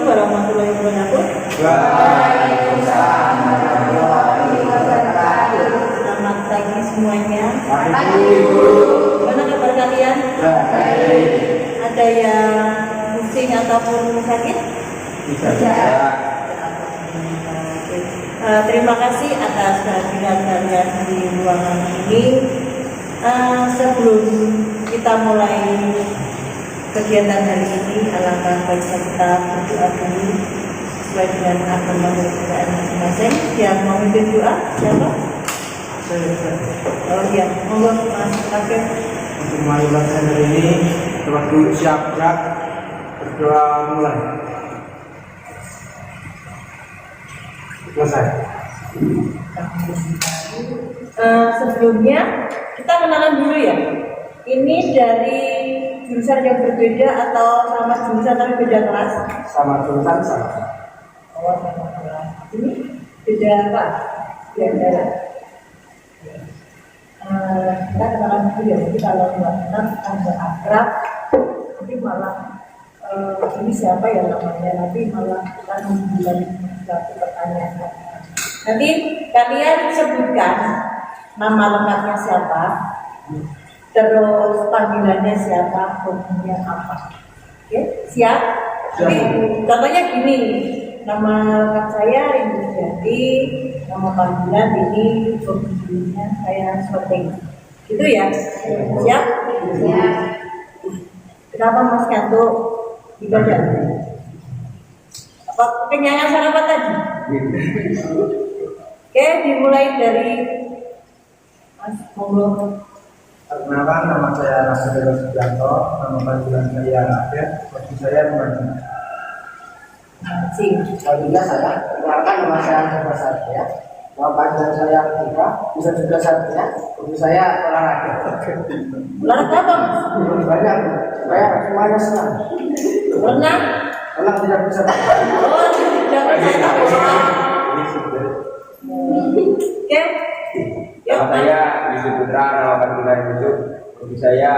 warahmatullahi wabarakatuh. Waalaikumsalam warahmatullahi wabarakatuh. Selamat pagi semuanya. Selamat pagi, Bu. Gimana kabar kalian? Baik. Ada yang pusing ataupun sakit? Bisa saja. Terima kasih atas kehadiran kalian di ruangan ini. Sebelum kita mulai kegiatan hari ini, alangkah baiknya kita berdoa dulu sesuai dengan agama dan kepercayaan masing-masing. Yang mau memimpin doa siapa? Oh iya, monggo Mas Rafiq. Untuk mulai belajar hari ini, telah dulu siap gerak, berdoa mulai. Selesai. Sebelumnya kita kenalan dulu ya. Ini dari jurusan yang berbeda atau sama jurusan tapi beda kelas? Sama jurusan sama. Oh, sama kelas. Ini beda apa? Beda. Kita kenalan dulu ya. Jadi kalau nggak kenal agak akrab, nanti malah ini siapa ya namanya? Nanti malah kita membuat satu pertanyaan. Nanti kalian sebutkan nama lengkapnya siapa, terus panggilannya siapa, hobinya apa. Oke, siap? Jadi contohnya gini, nama lengkap saya Rindu Jati, nama panggilan ini, hobinya saya syuting. Gitu ya? Siap? Siap. Kenapa Mas ngantuk? Ibadah. Apa kenyangan sarapan tadi? Oke, dimulai dari Mas Monggo. Perkenalkan, nama saya Nasir Subianto, nama panggilan saya Rafiq, hobi saya membantu. Juga saya, perkenalkan nama saya Anwar Satria, nama panggilan saya Tifa, bisa juga Satria, hobi saya olahraga. Olahraga apa Mas? Banyak, saya semuanya senang. Renang? Renang tidak bisa. Oh, tidak bisa. Oke. Nama saya Yusuf Putra, nama panggilan Yusuf, hobi saya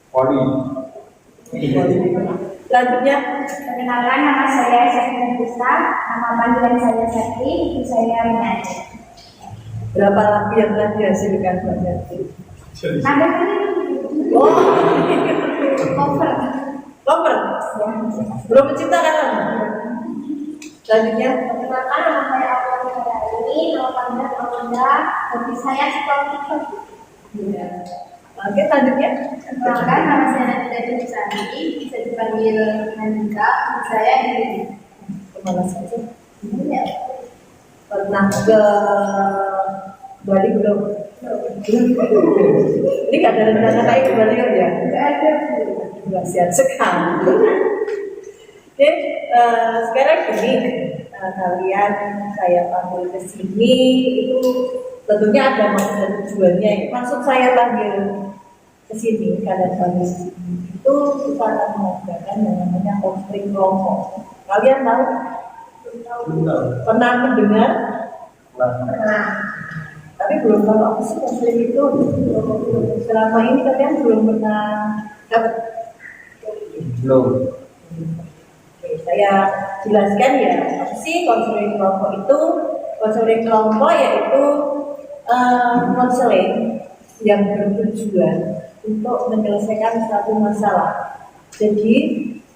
poli. Selanjutnya, Perkenalkan, nama saya Syafina Putra, nama panggilan saya Sakti, ibu saya Rina. berapa lagu yang telah dihasilkan Mbak Jati? Ada ini Oh, cover. cover. Belum menciptakan lagu. Selanjutnya, Perkenalkan, nama saya Alfa ini, nama panggilan Amanda, hobi saya seperti oke, selanjutnya. Perkenalkan, nama saya Nanda Dursani, bisa dipanggil Nandika, hobi saya ini. Kemana saja? Pernah ke Bali belum? Ini gak ada rencana kayak ke Bali kan ya? Tidak ada. Nggak siap sekali. Oke, sekarang gini, kalian saya panggil ke sini itu tentunya ada maksud dan tujuannya. Maksud saya panggil ke sini, kalian panggil ke sini itu kita akan mengadakan yang namanya konseling kelompok. Kalian tahu? Pernah mendengar? Pernah. Tapi belum tahu apa sih konseling itu. Selama ini kalian belum pernah dapat. Belum. Oke, saya jelaskan ya, apa sih konseling kelompok itu? Konseling kelompok yaitu konseling yang bertujuan untuk menyelesaikan satu masalah. Jadi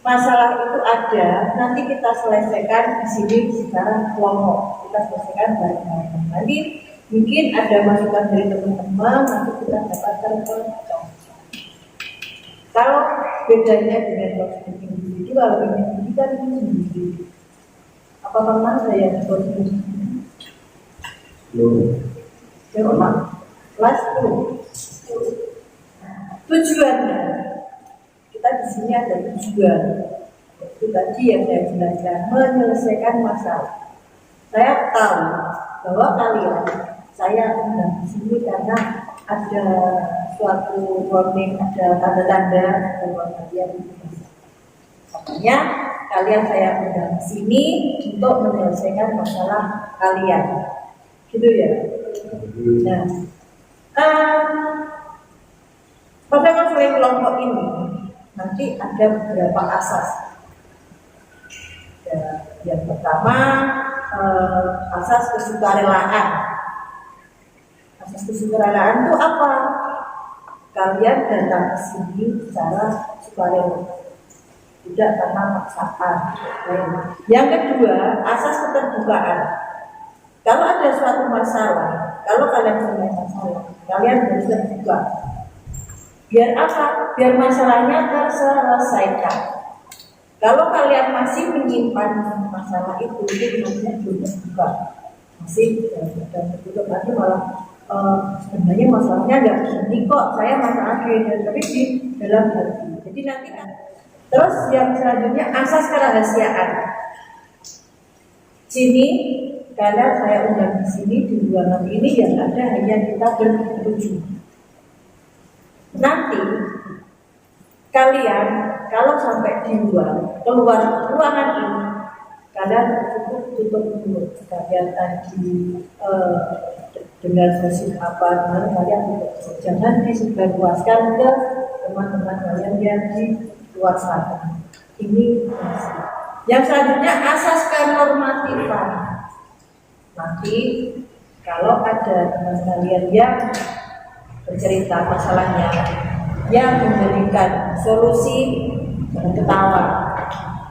masalah itu ada, nanti kita selesaikan di sini secara kelompok. Kita selesaikan bareng-bareng. Nanti mungkin ada masukan dari teman-teman, nanti kita dapatkan kelompok. Kalau bedanya dengan konseling individu, kalau individu kan sendiri. Apa pernah saya konseling? Belum. Ya pernah. Kelas 10. Tujuannya, kita di sini ada tujuan. Itu tadi yang saya jelaskan, menyelesaikan masalah. Saya tahu bahwa kalian, saya undang di sini karena ada suatu warning, ada tanda-tanda bahwa kalian itu bisa. Makanya kalian saya undang di sini untuk menyelesaikan masalah kalian, gitu ya. Nah, pada konseling kelompok ini nanti ada beberapa asas. Yang pertama, asas kesukarelaan. Asas kesukarelaan itu apa? Kalian datang ke sini secara sukarela, tidak karena paksaan. Yang kedua, asas keterbukaan. Kalau ada suatu masalah, kalau kalian punya masalah, kalian harus terbuka. Biar apa? Biar masalahnya terselesaikan. Kalau kalian masih menyimpan masalah itu namanya belum terbuka. Masih tertutup, nanti malah sebenarnya masalahnya nggak gini kok, saya masalah dan tapi di dalam hati. Jadi nanti kan. Terus yang selanjutnya asas kerahasiaan. Sini karena saya undang di sini di ruangan ini yang ada hanya kita bertujuh. Nanti kalian kalau sampai di luar keluar ruangan ini, kalian cukup tutup mulut. Kalian tadi dengan musik apa, kalian tutup. Jangan disebarluaskan ke teman-teman kalian yang di luar sana. Ini yang selanjutnya asas kenormatifan. Nanti kalau ada teman kalian yang bercerita masalahnya, yang memberikan solusi, jangan ketawa.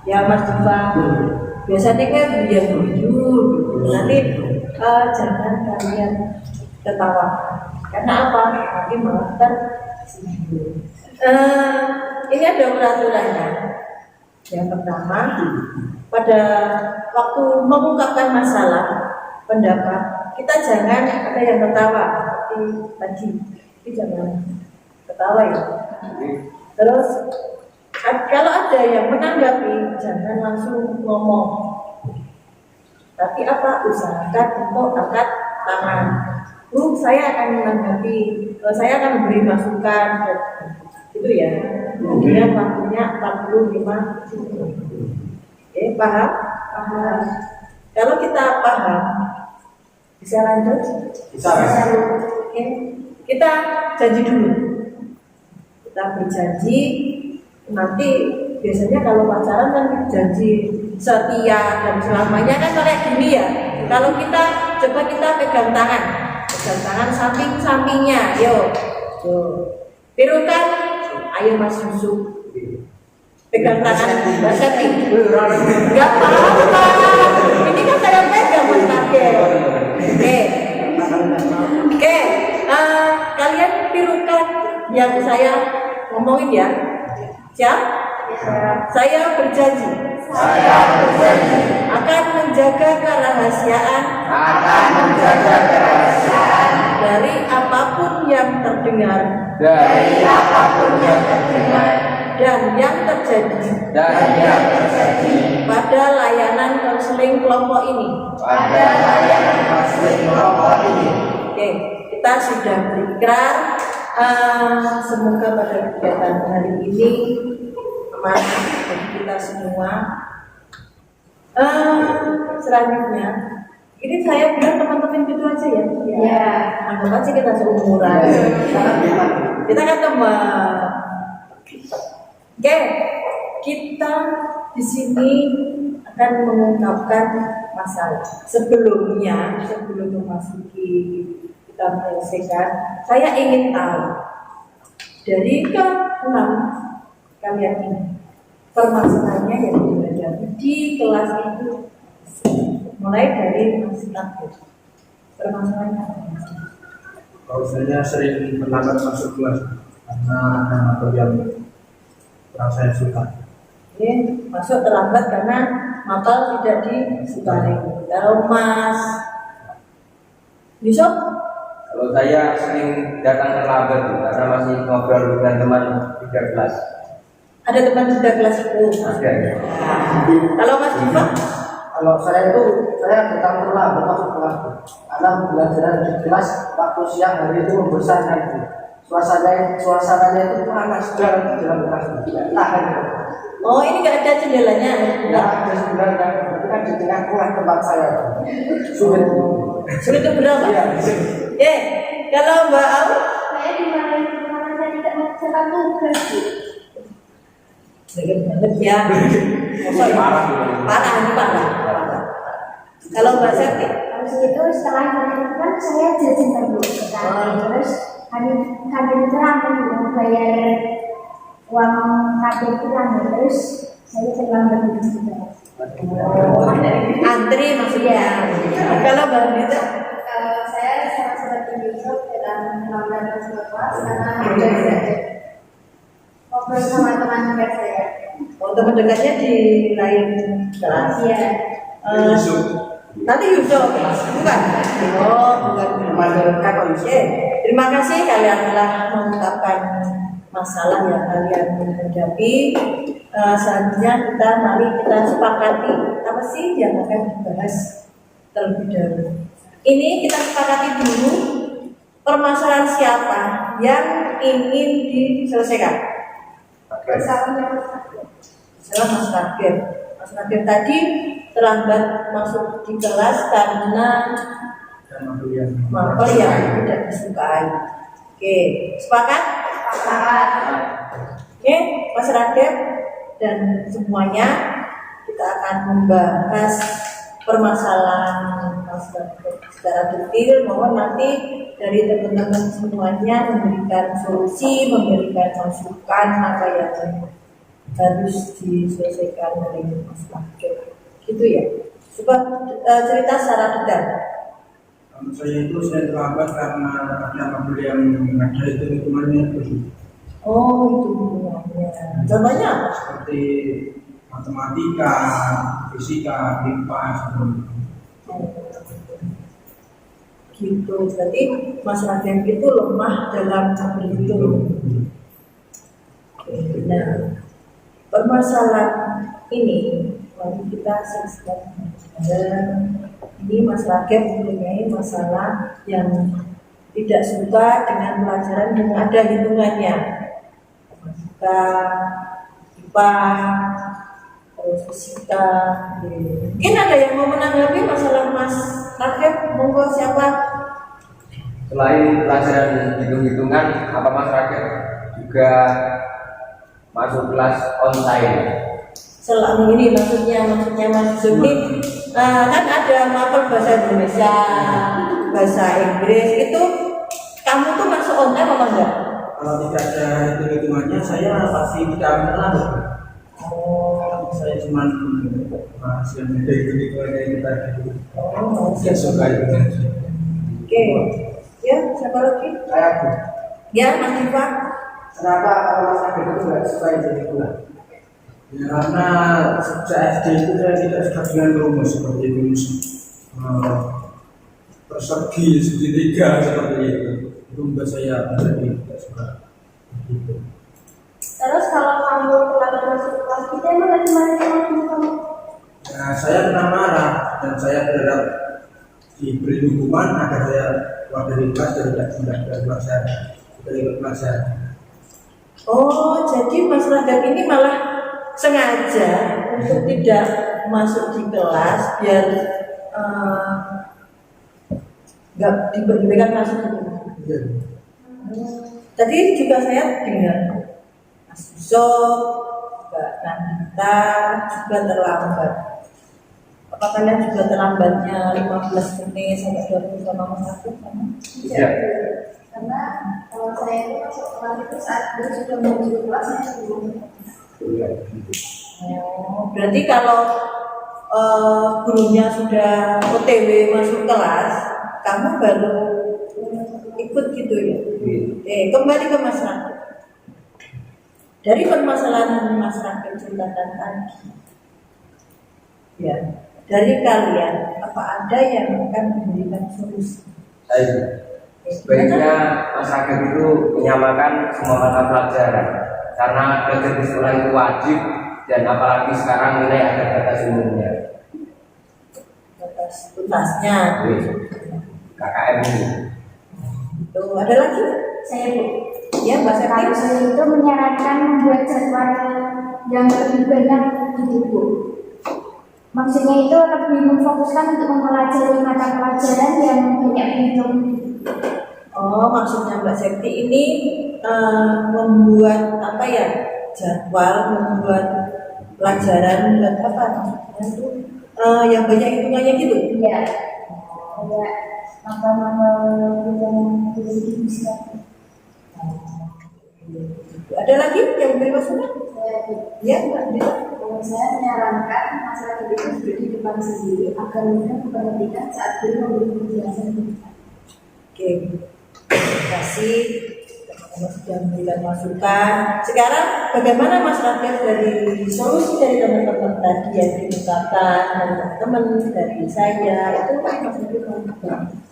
Ya Mas Diva, biasanya kan dia jujur, nanti jangan kalian ketawa. Karena apa? Nanti malah tersinggung. Ini ada peraturannya. Yang pertama, pada waktu mengungkapkan masalah, pendapat, kita jangan ada yang ketawa seperti tadi. Tapi jangan ketawa ya. Terus kalau ada yang menanggapi, jangan langsung ngomong. Tapi apa? Usahakan untuk angkat tangan. Saya akan menanggapi, saya akan memberi masukan. Itu ya. Kemudian waktunya 45 detik. Oke, paham? Paham. Kalau kita paham, bisa lanjut? Bisa. Oke. Kita janji dulu. Kita berjanji. Nanti biasanya kalau pacaran kan janji setia dan selamanya kan kayak gini ya. Kalau kita coba kita pegang tangan samping-sampingnya, yuk. Tirukan, ayo Mas Yusuf. Pegang tangan Mbak Sati. Enggak apa-apa. Ini kan saya pegang Mas Target. Oke. Kalian tirukan yang saya ngomongin ya. Siap? Saya berjanji. Akan menjaga kerahasiaan. Dari apapun yang terdengar. Dan yang terjadi. Pada layanan konseling kelompok ini. Oke, kita sudah berikrar. Semoga pada kegiatan hari ini aman bagi kita semua. Selanjutnya, ini saya bilang teman-teman gitu aja ya. Ya. Anggap aja kita seumuran. Kita kan teman. Oke, kita di sini akan mengungkapkan masalah. Sebelum memasuki kita menyelesaikan, saya ingin tahu dari ke-6 kalian ini permasalahannya yang dihadapi di kelas itu, mulai dari Mas Target. Permasalahannya apa? Kalau saya sering terlambat masuk kelas karena ada materi yang kurang saya suka. Ini masuk terlambat karena mapel tidak disukai. Kalau Mas Yusuf? Kalau saya sering datang terlambat karena masih ngobrol dengan teman 3 kelas. Ada teman 3 kelas itu? Ada. Kalau Mas Diva? Kalau saya datang terlambat masuk kelas karena belajar di kelas waktu siang hari itu membosankan itu. Suasananya itu panas banget di dalam kelas. Tahan. Oh, ini nggak ada jendelanya? Nggak ada sebenarnya. Itu kan di tengah tempat saya. Sulit. Sulit itu berapa? Iya. Kalau Mbak Au? Saya dimarahin karena saya tidak mengerjakan tugas. Banget ya. Parah. Kalau Mbak Septi? Habis itu setelah kantin itu kan saya jajan dulu ke kantin. Terus kantin itu rame mau bayar uang kantin itu rame. Terus saya terlambat juga. Antri maksudnya. Kalau Mbak Dita? Saya sangat seperti Yusuf dalam terlambat masuk kelas karena ada ngobrol sama teman dekat saya. Oh, teman dekatnya di lain kelas. Iya. Nanti Yusuf, bukan? Oh, bukan. Oke, terima kasih kalian telah mengungkapkan masalah yang kalian hadapi. Selanjutnya mari kita sepakati apa sih yang akan dibahas terlebih dahulu. Ini kita sepakati dulu permasalahan siapa yang ingin diselesaikan. Masalah Mas Rakib. Mas Rakib tadi terlambat masuk di kelas karena mapel yang tidak disukai. Oke, sepakat? Sepakat. Oke, Mas Rakib dan semuanya kita akan membahas permasalahan Mas Rakib secara detail. Mohon nanti dari teman-teman semuanya memberikan solusi, memberikan masukan apa yang harus diselesaikan oleh Mas Rakib. Gitu ya. Coba cerita secara detail. Saya terlambat karena ada mapel yang ada itu hitungannya begitu. Oh, itu hubungannya. Contohnya apa? Seperti matematika, fisika, IPA, Gitu. Berarti Mas Raden itu lemah dalam mapel itu. Oke, nah, permasalahan ini mari kita selesaikan. Ini Mas Rakib mempunyai masalah yang tidak suka dengan pelajaran yang ada hitungannya. Matematika, IPA, terus fisika. Mungkin ada yang mau menanggapi masalah Mas Rakib? Monggo siapa? Selain pelajaran hitung-hitungan, apa Mas Rakib juga masuk kelas online? Selama ini maksudnya Mas Zumi kan ada mapel bahasa Indonesia, bahasa Inggris itu kamu tuh masuk online apa enggak? Kalau tidak ada hitung-hitungannya, saya pasti tidak terlambat. Oh, Saya cuma bahas yang ada hitung-hitungannya itu tadi. Saya siapa? suka itu. Oke, ya siapa lagi? Saya Ya Mas Diva. kenapa kalau Mas Rakib itu nggak suka hitung-hitungan? Ya, karena sejak SD itu saya tidak suka dengan rumus seperti rumus persegi segitiga seperti itu. Itu membuat saya menjadi tidak suka. Gitu. Terus kalau kamu terlambat masuk kelas kita emang lagi mana kamu? Nah, saya pernah marah dan saya berharap diberi hukuman agar saya keluar dari kelas dan tidak dari pelajaran. Oh, jadi Mas Radar ini malah sengaja untuk tidak masuk di kelas biar nggak diperbolehkan masuk di kelas. Ya. Tadi juga saya dengar Mas Yusuf, Mbak Nandita juga terlambat. Apa kalian juga terlambatnya 15 menit sampai 20 sama Mas Radar? Iya. Karena kalau saya itu masuk kelas itu saat dia sudah menuju kelasnya sebelum. Oh, berarti kalau gurunya sudah OTW masuk kelas, kamu baru ikut gitu ya? Kembali ke Mas Rakib. Dari permasalahan Mas Rakib ceritakan tadi, ya, dari kalian apa ada yang akan memberikan solusi? Sebaiknya Mas Rakib itu menyamakan semua mata pelajaran karena belajar di sekolah itu wajib dan apalagi sekarang nilai ada batas umurnya. Batas tuntasnya. KKM ini. Tuh, ada lagi? Saya Bu. Ya, Mbak Septi. Kalau saya itu menyarankan membuat jadwal yang lebih banyak di buku. Maksudnya itu lebih memfokuskan untuk mempelajari mata pelajaran yang banyak dihitung. Oh, maksudnya Mbak Septi ini membuat apa ya? Jadwal, membuat pelajaran dan apa maksudnya itu yang banyak hitungannya gitu. Iya. Kayak mangkal-mangkal yang bisa. Ada lagi yang beri masukan? Ya, Mbak Dita. Saya menyarankan masyarakat itu duduk di depan sendiri agar mudah memperhatikan saat guru memberi penjelasan. Oke, terima kasih teman-teman sudah memberikan masukan. Sekarang bagaimana Mas Rafiq dari solusi dari teman-teman tadi yang diungkapkan dari teman dari saya itu kan Mas Rafiq mengatakan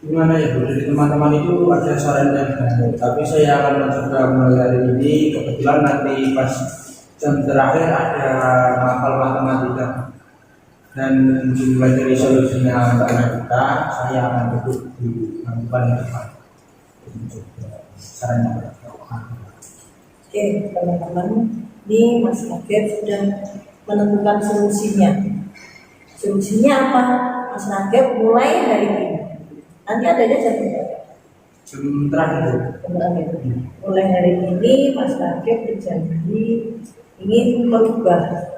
Gimana ya Bu, dari teman-teman itu ada saran yang baik, tapi saya akan mencoba mulai hari ini. Kebetulan nanti pas jam terakhir ada mapel matematika dan jumlah dari solusinya Mbak Nagita, saya akan duduk di mingguan depan. Sarannya. oke teman-teman, ini Mas Rafiq sudah menentukan solusinya. Solusinya apa? Mas Rafiq mulai dari ini. Nanti ada jam Jam terakhir. mulai hari ini Mas Rafiq berjanji ingin merubah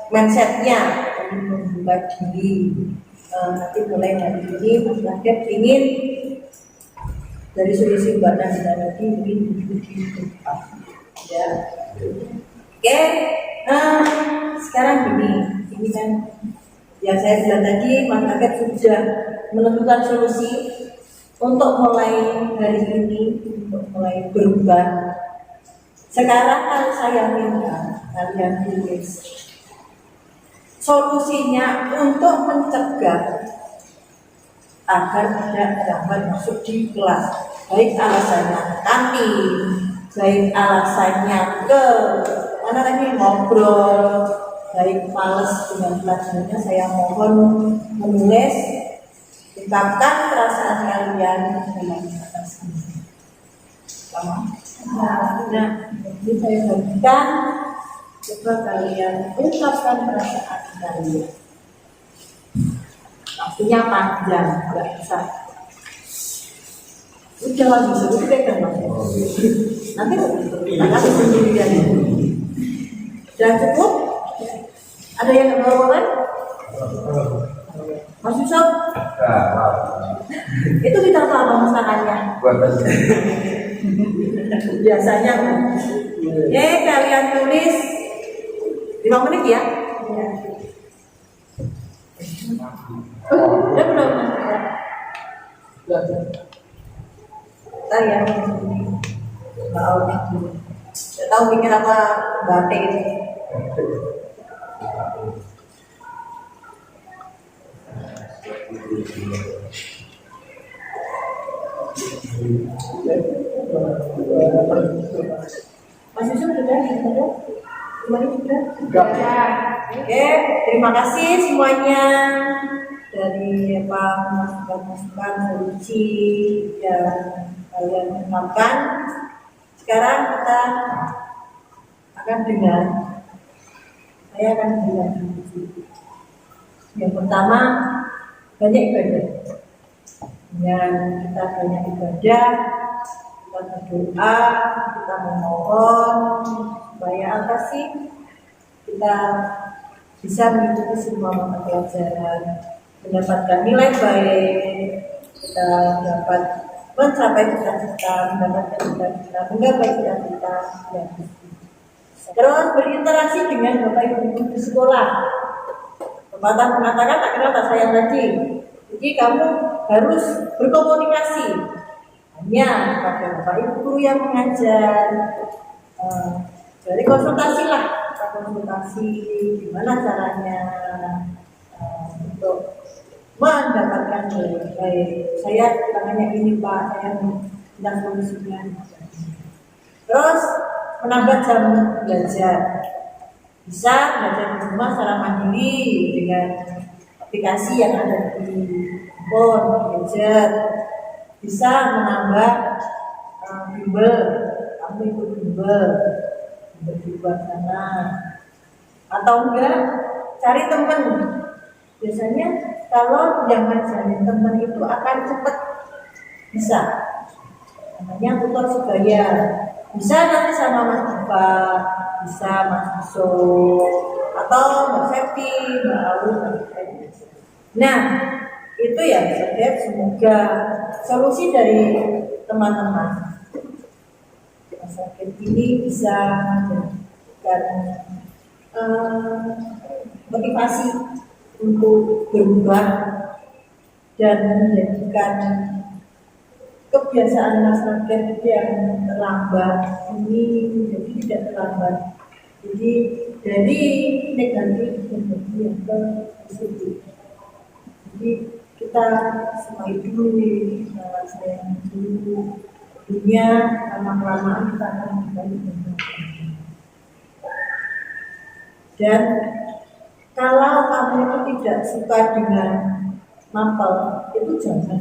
mindsetnya, ingin membuka diri. Nanti mulai hari ini Mas Rafiq ingin dari solusi Mbak Nagita tadi ingin duduk di depan. Ya. Oke. Sekarang ini kan yang saya bilang tadi, Mas Rafiq sudah menentukan solusi untuk mulai hari ini, untuk mulai berubah. Sekarang kalau saya minta kalian tulis solusinya untuk mencegah agar tidak dapat masuk di kelas, baik alasannya kantin, baik alasannya ke mana tadi ngobrol, baik males dengan pelajarannya. Saya mohon menulis, ungkapkan perasaan kalian dalam atas ini. Nah, ini saya bagikan, coba kalian ungkapkan perasaan kalian. Waktunya panjang, nggak bisa. Udah lagi sebut pegang mas. Nanti kita kasih sendirian. Sudah cukup? Ada yang kebawaan? Mas Yusuf? Itu kita tahu apa masakannya? Biasanya kalian tulis 5 menit ya? Udah belum? Saya nggak tahu mikir apa batik ini. Mas Yusuf sudah? Gimana sudah? Oke, terima kasih semuanya dari masukan solusi yang kalian ungkapkan. Sekarang kita akan dengar. Saya akan dengar. Yang pertama, banyak ibadah. Yang kita banyak ibadah, kita berdoa, kita memohon supaya apa sih? Kita bisa mengikuti semua mata pelajaran, mendapatkan nilai baik, kita dapat mencapai cita-cita, mendapatkan cita-cita, menggapai cita-cita yang terus berinteraksi dengan Bapak Ibu di sekolah. Pepatah mengatakan tak kenal tak sayang tadi. Jadi kamu harus berkomunikasi hanya pada Bapak Ibu guru yang mengajar. Dari konsultasi lah, kita konsultasi gimana caranya untuk mendapatkan nilai baik. Saya tangannya ini Pak, saya tidak solusinya. Terus menambah jam belajar. Bisa belajar di rumah secara mandiri dengan aplikasi yang ada di handphone, gadget. Bisa menambah bimbel, kamu ikut bimbel di luar sana. Atau enggak, cari teman. Biasanya kalau yang ngajarin teman itu akan cepat bisa. Namanya tutor sebaya. Bisa nanti sama Mas Diva, bisa Mas Yusuf, Parto, Mbak Septi, Mbak Alu, nah itu ya saya semoga solusi dari teman-teman sakit ini bisa menjadikan motivasi untuk berubah dan menjadikan kebiasaan masyarakat yang terlambat ini menjadi tidak terlambat. Jadi dari negatif menjadi yang ke positif. Jadi kita semai dulu, saya dulu dunia lama-lamaan kita akan kembali berubah. Dan kalau kamu itu tidak suka dengan mapel, itu jangan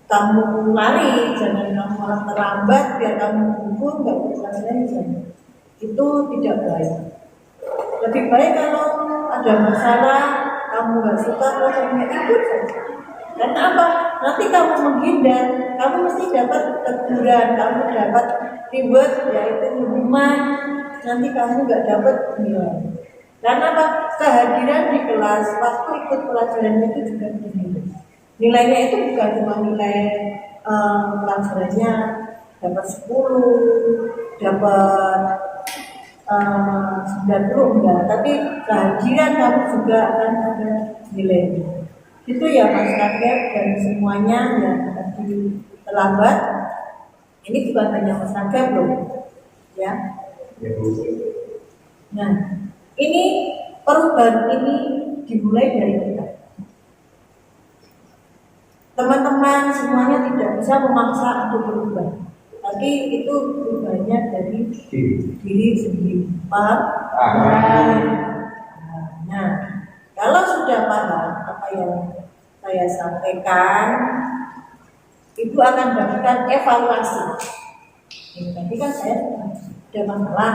kamu lari, jangan kamu malah terlambat biar kamu gugur, nggak berpelajari, jangan. Itu tidak baik. Lebih baik kalau ada masalah, kamu nggak suka, kamu ikut saja. Karena apa? Nanti kamu menghindar, kamu mesti dapat teguran, kamu dapat reward, yaitu hukuman. Nanti kamu nggak dapat nilai. Karena apa? Kehadiran di kelas, waktu ikut pelajaran itu juga bernilai. Nilainya itu bukan cuma nilai pelajarannya dapat 10, dapat 90 enggak, tapi kehadiran kamu juga akan ada nilai. Itu ya Mas Rakyat dan semuanya yang tadi terlambat. Ini bukan hanya Mas Rakyat loh, ya. Nah, ini perubahan ini dimulai dari kita. Teman-teman semuanya tidak bisa memaksa untuk berubah, tapi itu perubahannya dari diri sendiri. Paham? Nah, kalau sudah paham apa yang saya sampaikan, itu akan melakukan evaluasi. Ini tadi kan saya sudah masalah,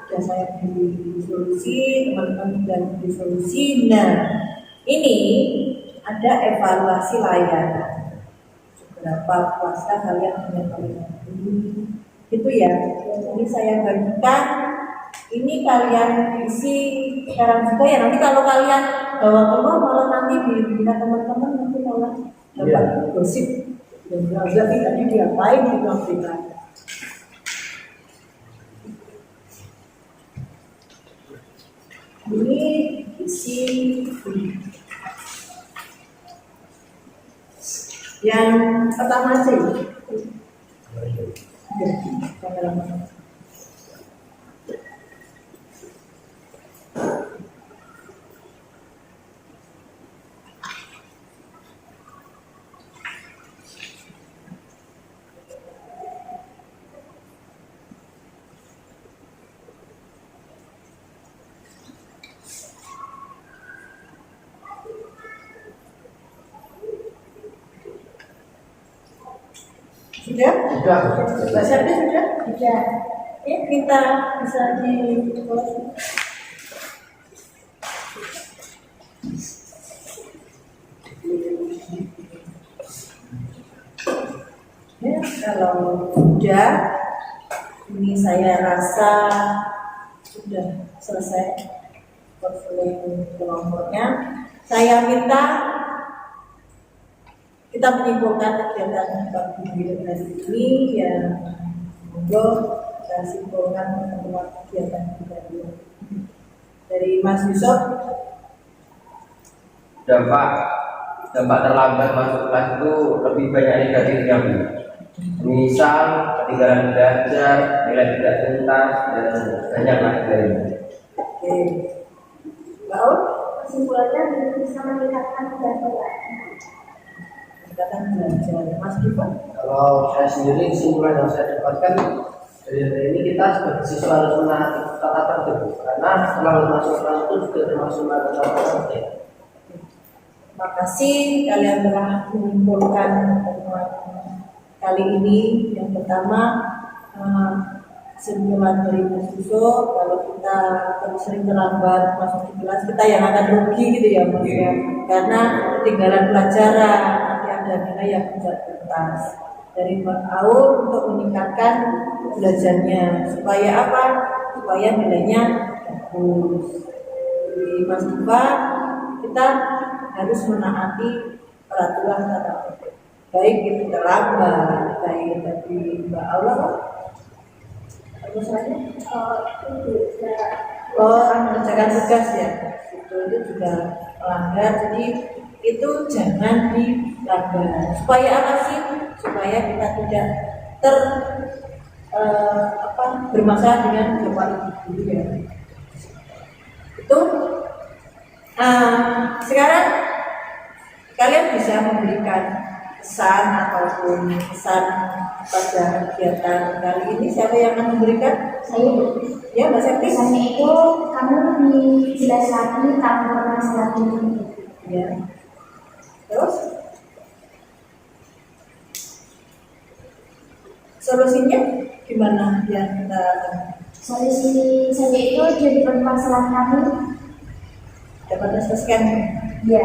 sudah saya beri solusi, teman-teman sudah beri solusi. Nah, ini ada evaluasi layanan. Seberapa puaskah kalian dengan layanan ini? Itu ya. Ini saya bagikan. Ini kalian isi sekarang juga ya. Nanti kalau kalian bawa keluar malah nanti dibina teman-teman nanti malah dapat gosip. Dan jadi tadi diapain di Afrika? Ini isi yang pertama sih. Sudah? Mbak Syardi sudah? Sudah. Kita bisa di ya, kalau sudah, ini saya rasa sudah selesai portfolio kelompoknya. Saya minta kita menyimpulkan kegiatan pagi hari ini yang monggo kita simpulkan pertemuan kegiatan kita ini. Dari Mas Yusuf. Dampak terlambat masuk kelas itu lebih banyak negatifnya, Bu. Misal ketinggalan belajar, nilai tidak tuntas, dan banyak lagi lainnya. Oke, Mbak Kesimpulannya belum bisa meningkatkan keberhasilan. Meningkatkan belajar, Mas Diva. Kalau saya sendiri kesimpulan yang saya dapatkan dari hari ini, kita sebagai siswa harus menaati tata tertib, karena setelah masuk kelas itu juga termasuk tata tertib. Terima kasih kalian telah mengumpulkan pertemuan kali ini. Yang pertama, kesimpulan dari Mas Yusuf, kalau kita terus sering terlambat masuk di kelas, kita yang akan rugi gitu ya Mas ya, karena ketinggalan pelajaran, nanti ada nilai yang tidak tuntas. Dari Mbak Aul untuk meningkatkan belajarnya, supaya apa? Supaya nilainya bagus. Jadi Mas Diva, kita harus menaati peraturan tata tertib. Baik itu terlambat, baik tadi Mbak Aula, terus saja. Mengerjakan tugas ya, itu juga melanggar. Jadi itu jangan dilanggar. Supaya apa sih? Supaya kita tidak bermasalah dengan bapak ibu ya. Itu sekarang kalian bisa memberikan pesan ataupun pesan pada kegiatan kali ini. Siapa yang akan memberikan? Saya Ya, Mbak Septi. pesannya itu kamu lebih jelas lagi kamu permasalahan ini. Ya. Terus solusinya gimana yang kita Solusi saya itu jadi permasalahan kami. dapat discusskan? Ya,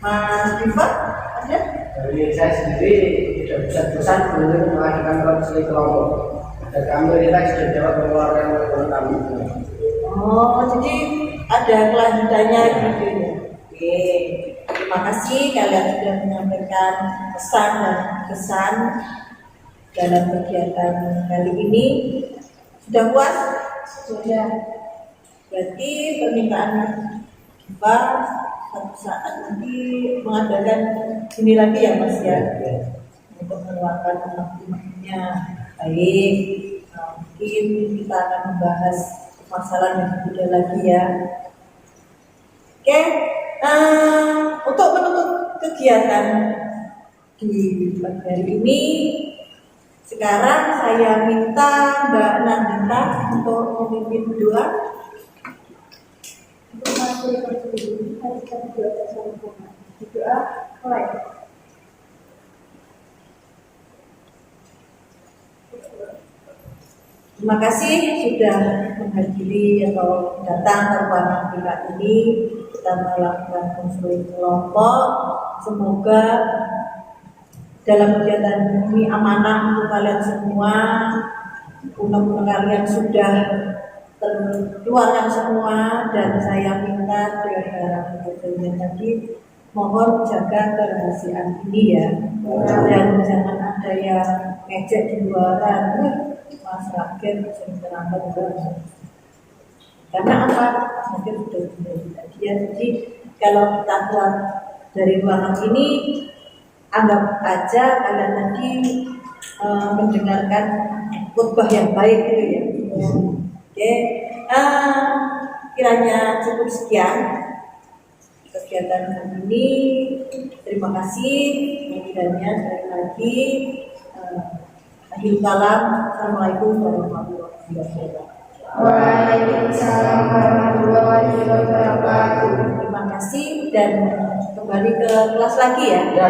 Mas Diva ada? Dari saya sendiri tidak bisa bosan untuk melakukan konseling kelompok. Dan alhamdulillah sudah dapat mengeluarkan laporan kami. Oh, jadi ada kelanjutannya gitu ya. Oke, terima kasih kalian sudah menyampaikan pesan dan kesan dalam kegiatan kali ini. Sudah puas? sudah. Berarti permintaan Diva satu saat nanti mengadakan ini lagi ya Mas ya, untuk mengeluarkan unek-uneknya. Baik, mungkin kita akan membahas masalah yang berbeda lagi ya. Oke, untuk menutup kegiatan di pagi hari ini, sekarang saya minta Mbak Nandita untuk memimpin doa. Doa mulai. Terima kasih sudah menghadiri atau datang ke ruangan kita ini. Kita melakukan konseling kelompok. Semoga dalam kegiatan ini amanah untuk kalian semua. Unek-unek kalian sudah terkeluarkan semua, dan saya minta dengan kejadian tadi mohon jaga kerahasiaan ini ya, dan jangan ada yang ngejek di luaran. Mas Rakyat bisa terlambat juga. Karena apa? Mungkin sudah tadi ya. Jadi kalau kita keluar dari ruangan ini, anggap aja kalian nanti mendengarkan khutbah yang baik gitu ya. Oke, kiranya cukup sekian kegiatan hari ini. Terima kasih. Kiranya sekali lagi. Akhirul kalam. Assalamualaikum warahmatullahi wabarakatuh. Waalaikumsalam warahmatullahi wabarakatuh. Terima kasih dan kembali ke kelas lagi ya. Ya,